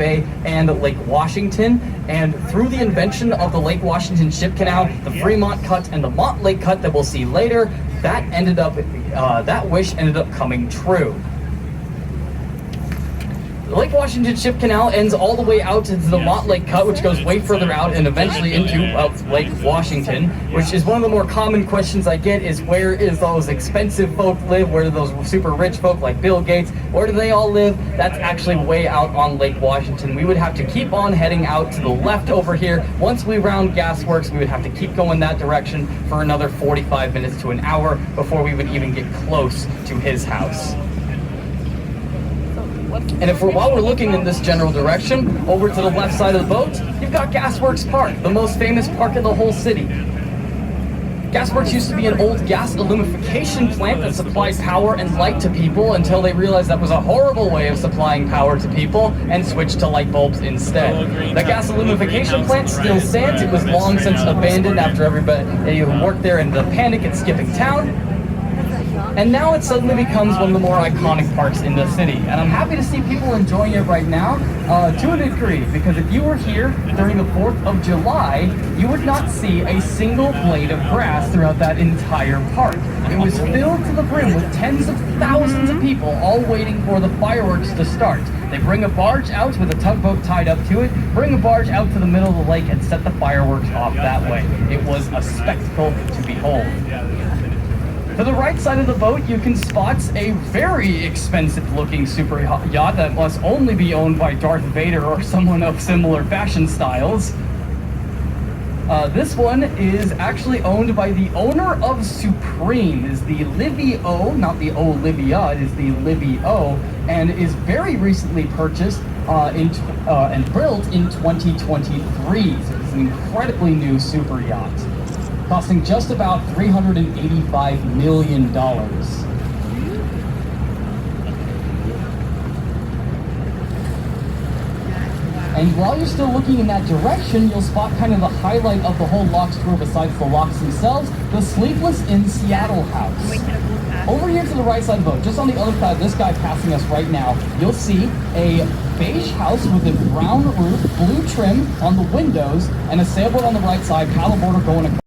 Bay and Lake Washington, and through the invention of the Lake Washington Ship Canal, the Fremont Cut, and the Montlake Cut that we'll see later, that wish ended up coming true. The Lake Washington Ship Canal ends all the way out into the Montlake Cut, which goes way further out and eventually into Lake Washington, which is one of the more common questions I get is where is those expensive folk live? Where do those super rich folk like Bill Gates, where do they all live? That's actually way out on Lake Washington. We would have to keep on heading out to the left over here. Once we round Gasworks, we would have to keep going that direction for another 45 minutes to an hour before we would even get close to his house. And while we're looking in this general direction, over to the left side of the boat, you've got Gasworks Park, the most famous park in the whole city. Gasworks used to be an old gas alumification plant that supplied power and light to people until they realized that was a horrible way of supplying power to people and switched to light bulbs instead. The gas alumification plant still stands. It was long since abandoned after everybody who worked there in the panic at skipping town. And now it suddenly becomes one of the more iconic parks in the city. And I'm happy to see people enjoying it right now to a degree, because if you were here during the 4th of July, you would not see a single blade of grass throughout that entire park. It was filled to the brim with tens of thousands of people all waiting for the fireworks to start. They bring a barge out with a tugboat tied up to it, bring a barge out to the middle of the lake and set the fireworks off that way. It was a spectacle to behold. To the right side of the boat, you can spot a very expensive-looking super yacht that must only be owned by Darth Vader or someone of similar fashion styles. This one is actually owned by the owner of Supreme. It is the LIVA, not the Olivia, it is the LIVA, and is very recently purchased and built in 2023. So it's an incredibly new super yacht, costing just about $385 million. And while you're still looking in that direction, you'll spot kind of the highlight of the whole locks tour besides the locks themselves, the Sleepless in Seattle house. Over here to the right side of the boat, just on the other side, this guy passing us right now, you'll see a beige house with a brown roof, blue trim on the windows, and a sailboat on the right side, paddleboarder going across.